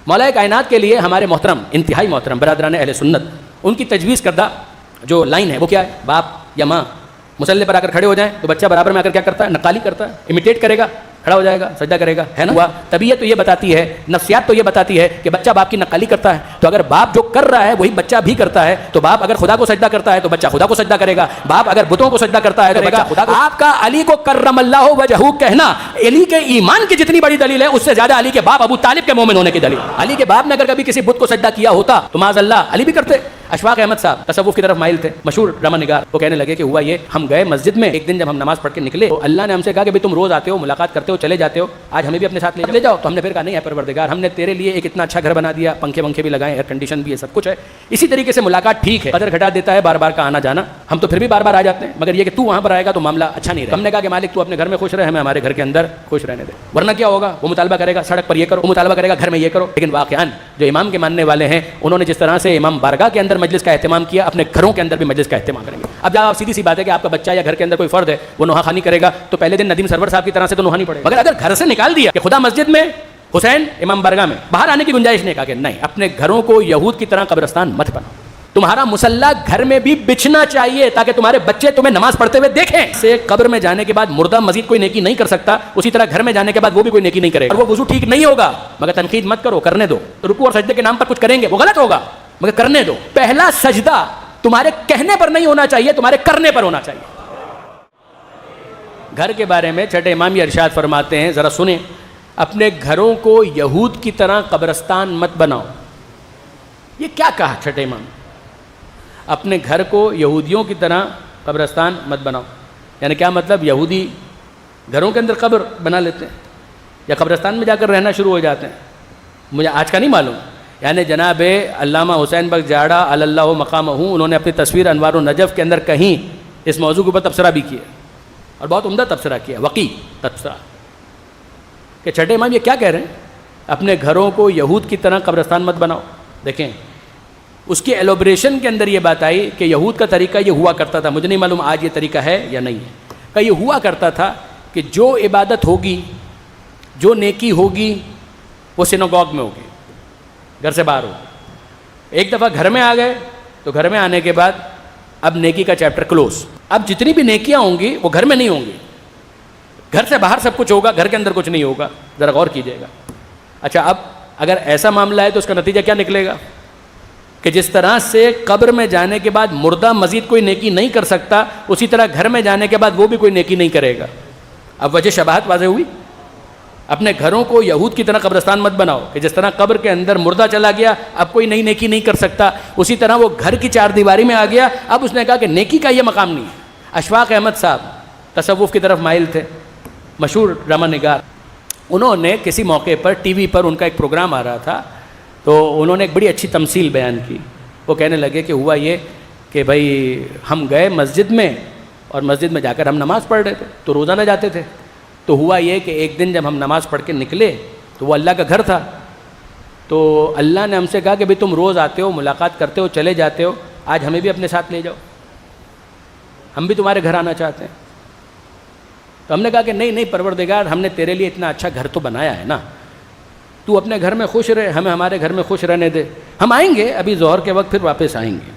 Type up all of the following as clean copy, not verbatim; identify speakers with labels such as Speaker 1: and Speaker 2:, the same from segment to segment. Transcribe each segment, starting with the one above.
Speaker 1: مولا کائنات کے لیے ہمارے محترم انتہائی محترم برادران اہل سنت ان کی تجویز کردہ جو لائن ہے وہ کیا ہے؟ باپ یا ماں مصلی پر آ کر کھڑے ہو جائیں تو بچہ برابر میں آ کر کیا کرتا ہے؟ نقالی کرتا ہے، امیٹیٹ کرے گا، کھڑا ہو جائے گا، سجدہ کرے گا، ہے نا؟ طبیعت تو یہ بتاتی ہے، نفسیات تو یہ بتاتی ہے کہ بچہ باپ کی نقالی کرتا ہے، تو اگر باپ جو کر رہا ہے وہی بچہ بھی کرتا ہے تو باپ اگر خدا کو سجدہ کرتا ہے تو بچہ خدا کو سجدہ کرے گا، باپ اگر بتوں کو سجدہ کرتا ہے تو بچہ خدا کو۔ آپ کا علی کو کرم اللہ وجہہ کہنا علی کے ایمان کی جتنی بڑی دلیل ہے اس سے زیادہ علی کے باپ ابو طالب کے مومن ہونے کی دلیل۔ علی کے باپ نے اگر کبھی کسی بت کو سجدہ کیا ہوتا تو معاذ اللہ علی بھی کرتے۔ اشفاق احمد صاحب تصوف کی طرف مائل تھے، مشہور ڈرامہ نگار، وہ کہنے لگے کہ ہوا یہ، ہم گئے مسجد میں ایک دن جب ہم نماز پڑھ کے نکلے تو اللہ نے ہم سے کہا کہ بھئی تم روز آتے ہو، ملاقات کرتے ہو، چلے جاتے ہو، آج ہمیں بھی اپنے ساتھ لے جاؤ۔ تو ہم نے پھر کہا نہیں ہے پروردگار، ہم نے تیرے لیے ایک اتنا اچھا گھر بنا دیا، پنکھے ونکھے بھی لگائے، ایئر کنڈیشن بھی ہے، سب کچھ ہے، اسی طریقے سے ملاقات ٹھیک ہے، قدر گھٹا دیتا ہے بار بار کا آنا جانا، ہم تو پھر بھی بار بار آ جاتے ہیں، مگر یہ کہ تو وہاں پر آئے گا تو معاملہ اچھا نہیں رہے۔ ہم نے کہا کہ مالک تو اپنے گھر میں خوش رہے، ہمیں ہمارے گھر کے اندر خوش رہنے دے، ورنہ کیا ہوگا؟ وہ مطالبہ کرے گا سڑک پر یہ کرو، وہ مطالبہ کرے گا گھر میں یہ کرو۔ لیکن واقعاً جو امام کے ماننے والے ہیں انہوں نے جس طرح سے امام بارگاہ کے اندر مجلس کا اہتمام کیا، اپنے گھروں کے اندر بھی مجلس کا اہتمام کریں گے۔ اب جب آپ سیدھی سی بات ہے کہ آپ کا بچہ یا گھر کے اندر کوئی فرد ہے وہ نوحہ خوانی کرے گا تو پہلے دن ندیم سرور صاحب کی طرح سے تو نوحہ نہیں پڑے گا، مگر اگر گھر سے نکال دیا کہ خدا مسجد میں، حسین امام بارگاہ میں، باہر آنے کی گنجائش نہیں، کہا کہ نہیں، اپنے گھروں کو یہود کی طرح قبرستان مت بناؤ، تمہارا مصلی گھر میں بھی بچھنا چاہیے تاکہ تمہارے بچے تمہیں نماز پڑھتے ہوئے دیکھیں۔ سے قبر میں جانے کے بعد مردہ مزید کوئی نیکی نہیں کر سکتا، اسی طرح گھر میں جانے کے بعد وہ بھی کوئی نیکی نہیں کرے گا، اور وہ وضو ٹھیک نہیں ہوگا، مگر تنقید مت کرو، کرنے دو، رکوع اور سجدے کے نام پر کچھ کریں گے وہ غلط ہوگا، مگر کرنے دو۔ پہلا سجدہ تمہارے کہنے پر نہیں ہونا چاہیے، تمہارے کرنے پر ہونا چاہیے۔ گھر کے بارے میں چھٹے امام یہ ارشاد فرماتے ہیں، ذرا سنیں، اپنے گھروں کو یہود کی طرح قبرستان مت بناؤ۔ یہ کیا کہا چھٹے امام؟ اپنے گھر کو یہودیوں کی طرح قبرستان مت بناؤ، یعنی کیا مطلب؟ یہودی گھروں کے اندر قبر بنا لیتے ہیں یا قبرستان میں جا کر رہنا شروع ہو جاتے ہیں؟ مجھے آج کا نہیں معلوم، یعنی جناب علامہ حسین بخش جاڑا اللہ مقامہ، انہوں نے اپنی تصویر انوار النجف کے اندر کہیں اس موضوع کے اوپر تبصرہ بھی کیا اور بہت عمدہ تبصرہ کیا، وقی تبصرہ، کہ چھٹے امام یہ کیا کہہ رہے ہیں؟ اپنے گھروں کو یہود کی طرح قبرستان مت بناؤ۔ دیکھیں اس کی ایلوبریشن کے اندر یہ بات آئی کہ یہود کا طریقہ یہ ہوا کرتا تھا، مجھے نہیں معلوم آج یہ طریقہ ہے یا نہیں ہے، کہ یہ ہوا کرتا تھا کہ جو عبادت ہوگی، جو نیکی ہوگی وہ سینوگوگ میں ہوگی، گھر سے باہر ہوگی۔ ایک دفعہ گھر میں آ گئے تو گھر میں آنے کے بعد اب نیکی کا چیپٹر کلوز، اب جتنی بھی نیکیاں ہوں گی وہ گھر میں نہیں ہوں گی، گھر سے باہر سب کچھ ہوگا، گھر کے اندر کچھ نہیں ہوگا۔ ذرا غور کیجیے گا۔ اچھا اب اگر ایسا معاملہ ہے تو اس کا نتیجہ کیا نکلے گا؟ کہ جس طرح سے قبر میں جانے کے بعد مردہ مزید کوئی نیکی نہیں کر سکتا، اسی طرح گھر میں جانے کے بعد وہ بھی کوئی نیکی نہیں کرے گا۔ اب وجہ شباہت واضح ہوئی۔ اپنے گھروں کو یہود کی طرح قبرستان مت بناؤ، کہ جس طرح قبر کے اندر مردہ چلا گیا اب کوئی نئی نیکی نہیں کر سکتا، اسی طرح وہ گھر کی چار دیواری میں آ گیا، اب اس نے کہا کہ نیکی کا یہ مقام نہیں ہے۔ اشفاق احمد صاحب تصوف کی طرف مائل تھے، مشہور ڈرامہ نگار، انہوں نے کسی موقع پر ٹی وی پر ان کا ایک پروگرام آ رہا تھا تو انہوں نے ایک بڑی اچھی تمثیل بیان کی۔ وہ کہنے لگے کہ ہوا یہ کہ بھائی ہم گئے مسجد میں اور مسجد میں جا کر ہم نماز پڑھ رہے تھے تو روزانہ جاتے تھے، تو ہوا یہ کہ ایک دن جب ہم نماز پڑھ کے نکلے تو وہ اللہ کا گھر تھا، تو اللہ نے ہم سے کہا کہ بھئی تم روز آتے ہو، ملاقات کرتے ہو، چلے جاتے ہو، آج ہمیں بھی اپنے ساتھ لے جاؤ، ہم بھی تمہارے گھر آنا چاہتے ہیں۔ تو ہم نے کہا کہ نہیں پروردگار، ہم نے تیرے لیے اتنا اچھا گھر تو بنایا ہے نا، تو اپنے گھر میں خوش رہے، ہمیں ہمارے گھر میں خوش رہنے دے، ہم آئیں گے ابھی ظہر کے وقت، پھر واپس آئیں گے۔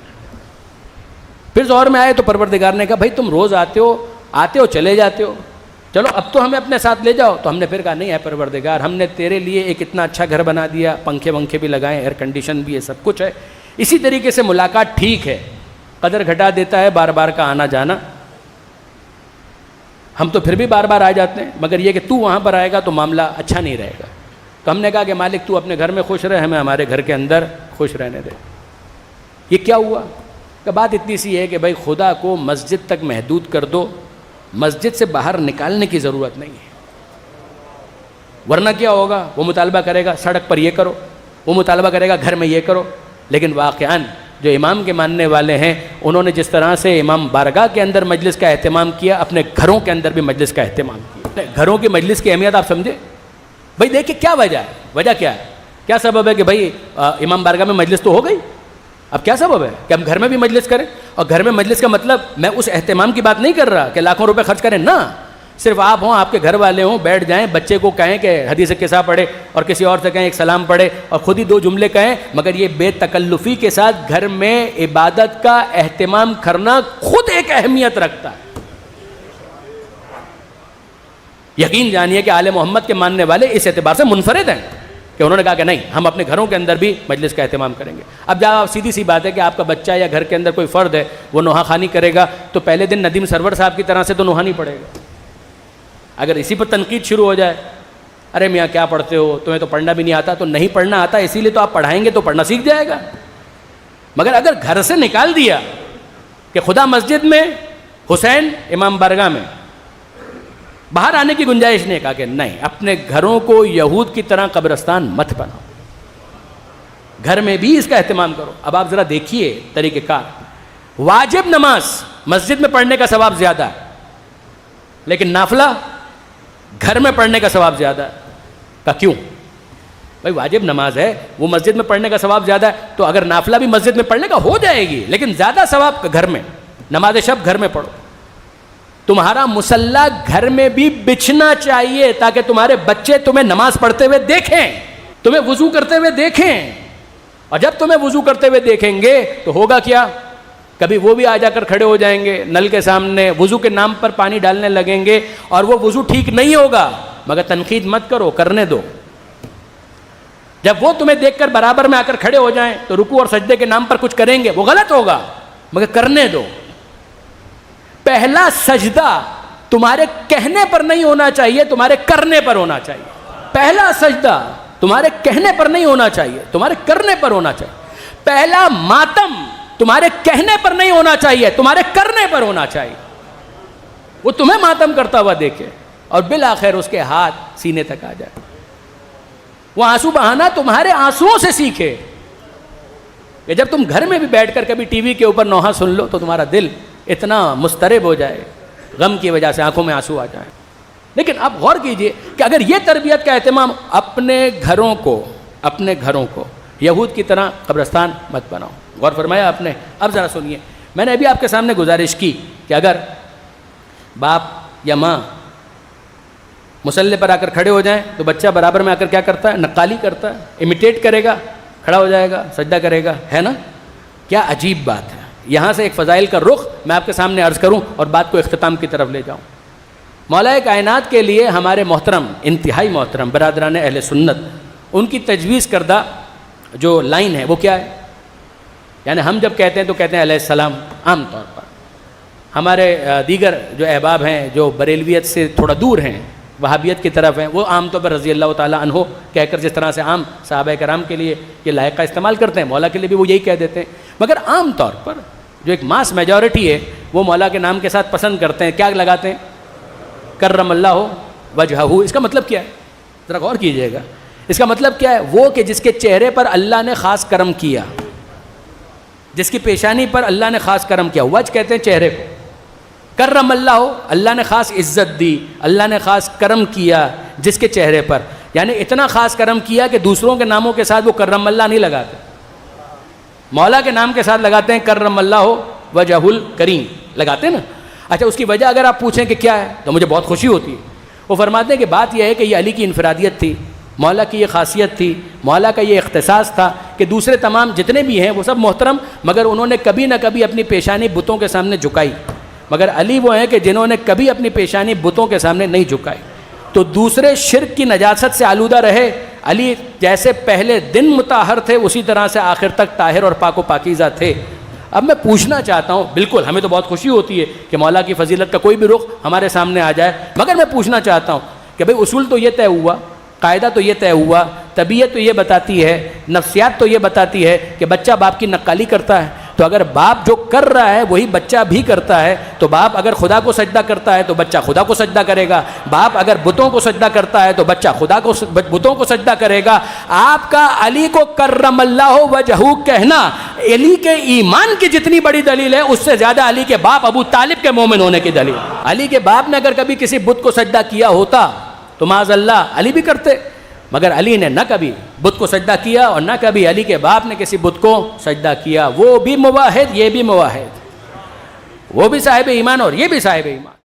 Speaker 1: پھر ظہر میں آئے تو پروردگار نے کہا بھائی تم روز آتے ہو چلے جاتے ہو، چلو اب تو ہمیں اپنے ساتھ لے جاؤ۔ تو ہم نے پھر کہا نہیں ہے پروردگار، ہم نے تیرے لیے ایک اتنا اچھا گھر بنا دیا، پنکھے ونکھے بھی لگائے، ایئر کنڈیشن بھی ہے، سب کچھ ہے، اسی طریقے سے ملاقات ٹھیک ہے، قدر گھٹا دیتا ہے بار بار کا آنا جانا، ہم تو پھر بھی بار بار آ جاتے ہیں، مگر یہ کہ تو وہاں پر آئے گا تو معاملہ اچھا نہیں رہے گا۔ تو ہم نے کہا کہ مالک تو اپنے گھر میں خوش رہے، ہمیں ہمارے گھر کے اندر خوش رہنے دے۔ یہ کیا ہوا؟ کہ بات اتنی سی ہے کہ بھائی خدا کو مسجد تک محدود کر دو، مسجد سے باہر نکالنے کی ضرورت نہیں ہے، ورنہ کیا ہوگا؟ وہ مطالبہ کرے گا سڑک پر یہ کرو، وہ مطالبہ کرے گا گھر میں یہ کرو۔ لیکن واقعاً جو امام کے ماننے والے ہیں انہوں نے جس طرح سے امام بارگاہ کے اندر مجلس کا اہتمام کیا، اپنے گھروں کے اندر بھی مجلس کا اہتمام کیا۔ گھروں کی مجلس کی اہمیت آپ سمجھے؟ بھائی دیکھیں کیا وجہ ہے، وجہ کیا ہے، کیا سبب ہے کہ بھائی امام بارگاہ میں مجلس تو ہو گئی، اب کیا سبب ہے کہ ہم گھر میں بھی مجلس کریں؟ اور گھر میں مجلس کا مطلب میں اس اہتمام کی بات نہیں کر رہا کہ لاکھوں روپے خرچ کریں، نہ، صرف آپ ہوں, آپ کے گھر والے ہوں, بیٹھ جائیں, بچے کو کہیں کہ حدیث قصہ پڑھے اور کسی اور سے کہیں ایک سلام پڑھے اور خود ہی 2 جملے کہیں, مگر یہ بے تکلفی کے ساتھ گھر میں عبادت کا اہتمام کرنا خود ایک اہمیت رکھتا ہے. یقین جانیے کہ آل محمد کے ماننے والے اس اعتبار سے منفرد ہیں کہ انہوں نے کہا کہ نہیں, ہم اپنے گھروں کے اندر بھی مجلس کا اہتمام کریں گے. اب جب آپ سیدھی سی بات ہے کہ آپ کا بچہ یا گھر کے اندر کوئی فرد ہے وہ نوحہ خوانی کرے گا تو پہلے دن ندیم سرور صاحب کی طرح سے تو نوحہ نہیں پڑے گا. اگر اسی پر تنقید شروع ہو جائے, ارے میاں کیا پڑھتے ہو, تمہیں تو پڑھنا بھی نہیں آتا, تو نہیں پڑھنا آتا اسی لیے تو آپ پڑھائیں گے تو پڑھنا سیکھ جائے گا. مگر اگر گھر سے نکال دیا کہ خدا مسجد میں, حسین امام بارگاہ میں, باہر آنے کی گنجائش نہیں, کہا کہ نہیں, اپنے گھروں کو یہود کی طرح قبرستان مت بناؤ, گھر میں بھی اس کا اہتمام کرو. اب آپ ذرا دیکھیے طریقہ کار, واجب نماز مسجد میں پڑھنے کا ثواب زیادہ ہے, لیکن نافلہ گھر میں پڑھنے کا ثواب زیادہ ہے. کہا کیوں؟ بھائی واجب نماز ہے, وہ مسجد میں پڑھنے کا ثواب زیادہ ہے, تو اگر نافلہ بھی مسجد میں پڑھنے کا ہو جائے گی, لیکن زیادہ ثواب گھر میں. نماز شب گھر میں پڑھو. تمہارا مصلی گھر میں بھی بچھنا چاہیے تاکہ تمہارے بچے تمہیں نماز پڑھتے ہوئے دیکھیں, تمہیں وضو کرتے ہوئے دیکھیں. اور جب تمہیں وضو کرتے ہوئے دیکھیں گے تو ہوگا کیا, کبھی وہ بھی آ جا کر کھڑے ہو جائیں گے نل کے سامنے, وضو کے نام پر پانی ڈالنے لگیں گے, اور وہ وضو ٹھیک نہیں ہوگا. مگر تنقید مت کرو, کرنے دو. جب وہ تمہیں دیکھ کر برابر میں آ کر کھڑے ہو جائیں تو رکوع اور سجدے کے نام پر کچھ کریں گے, وہ غلط ہوگا, مگر کرنے دو. پہلا سجدہ تمہارے کہنے پر نہیں ہونا چاہیے, تمہارے کرنے پر ہونا چاہیے. پہلا سجدہ تمہارے کہنے پر نہیں ہونا چاہیے, تمہارے کرنے پر ہونا چاہیے. پہلا ماتم تمہارے کہنے پر نہیں ہونا چاہیے, تمہارے کرنے پر ہونا چاہیے. وہ تمہیں ماتم کرتا ہوا دیکھے اور بالآخر اس کے ہاتھ سینے تک آ جائے. وہ آنسو بہانا تمہارے آنسوؤں سے سیکھے. کہ جب تم گھر میں بھی بیٹھ کر کبھی ٹی وی کے اوپر نوحہ سن لو تو تمہارا دل اتنا مضطرب ہو جائے, غم کی وجہ سے آنکھوں میں آنسو آ جائیں. لیکن آپ غور کیجئے کہ اگر یہ تربیت کا اہتمام, اپنے گھروں کو یہود کی طرح قبرستان مت بناؤ. غور فرمایا آپ نے. اب ذرا سنیے, میں نے ابھی آپ کے سامنے گزارش کی کہ اگر باپ یا ماں مصلی پر آ کر کھڑے ہو جائیں تو بچہ برابر میں آ کر کیا کرتا ہے, نقالی کرتا ہے, امیٹیٹ کرے گا, کھڑا ہو جائے گا, سجدہ کرے گا, ہے نا. کیا عجیب بات ہے. یہاں سے ایک فضائل کا رخ میں آپ کے سامنے عرض کروں اور بات کو اختتام کی طرف لے جاؤں. مولا کائنات کے لیے ہمارے محترم, انتہائی محترم برادران اہل سنت, ان کی تجویز کردہ جو لائن ہے وہ کیا ہے؟ یعنی ہم جب کہتے ہیں تو کہتے ہیں علیہ السلام عام طور پر. ہمارے دیگر جو احباب ہیں جو بریلویت سے تھوڑا دور ہیں, وہابیت کی طرف ہیں, وہ عام طور پر رضی اللہ تعالیٰ عنہ کہہ کر جس طرح سے عام صحابہ کرام کے لیے یہ لائق کا استعمال کرتے ہیں, مولا کے لیے بھی وہ یہی کہہ دیتے ہیں. مگر عام طور پر جو ایک ماس میجورٹی ہے وہ مولا کے نام کے ساتھ پسند کرتے ہیں, کیا لگاتے ہیں؟ کرم اللہ وجہہ. اس کا مطلب کیا ہے؟ ذرا غور کیجئے گا. اس کا مطلب کیا ہے؟ وہ کہ جس کے چہرے پر اللہ نے خاص کرم کیا, جس کی پیشانی پر اللہ نے خاص کرم کیا. وجہ کہتے ہیں چہرے کو. کرم اللہ, اللہ نے خاص عزت دی, اللہ نے خاص کرم کیا جس کے چہرے پر. یعنی اتنا خاص کرم کیا کہ دوسروں کے ناموں کے ساتھ وہ کرم اللہ نہیں لگاتے, مولا کے نام کے ساتھ لگاتے ہیں کرم اللہ وجہ الکریم, لگاتے ہیں نا. اچھا, اس کی وجہ اگر آپ پوچھیں کہ کیا ہے تو مجھے بہت خوشی ہوتی ہے. وہ فرماتے ہیں کہ بات یہ ہے کہ یہ علی کی انفرادیت تھی, مولا کی یہ خاصیت تھی, مولا کا یہ اختصاص تھا کہ دوسرے تمام جتنے بھی ہیں وہ سب محترم, مگر انہوں نے کبھی نہ کبھی اپنی پیشانی بتوں کے سامنے جھکائی. مگر علی وہ ہیں کہ جنہوں نے کبھی اپنی پیشانی بتوں کے سامنے نہیں جھکائی. تو دوسرے شرک کی نجاست سے آلودہ رہے. علی جیسے پہلے دن مطہر تھے اسی طرح سے آخر تک طاہر اور پاک و پاکیزہ تھے. اب میں پوچھنا چاہتا ہوں, بالکل ہمیں تو بہت خوشی ہوتی ہے کہ مولا کی فضیلت کا کوئی بھی رخ ہمارے سامنے آ جائے, مگر میں پوچھنا چاہتا ہوں کہ بھئی اصول تو یہ طے ہوا, قاعدہ تو یہ طے ہوا, طبیعت تو یہ بتاتی ہے, نفسیات تو یہ بتاتی ہے کہ بچہ باپ کی نقالی کرتا ہے. تو اگر باپ جو کر رہا ہے وہی بچہ بھی کرتا ہے, تو باپ اگر خدا کو سجدہ کرتا ہے تو بچہ خدا کو سجدہ کرے گا, باپ اگر بتوں کو سجدہ کرتا ہے تو بچہ بتوں کو سجدہ کرے گا. آپ کا علی کو کرم اللہ وجہہ کہنا علی کے ایمان کی جتنی بڑی دلیل ہے اس سے زیادہ علی کے باپ ابو طالب کے مومن ہونے کی دلیل. علی کے باپ نے اگر کبھی کسی بت کو سجدہ کیا ہوتا تو معاذ اللہ علی بھی کرتے, مگر علی نے نہ کبھی بت کو سجدہ کیا اور نہ کبھی علی کے باپ نے کسی بت کو سجدہ کیا. وہ بھی موحد, یہ بھی موحد, وہ بھی صاحب ایمان اور یہ بھی صاحب ایمان.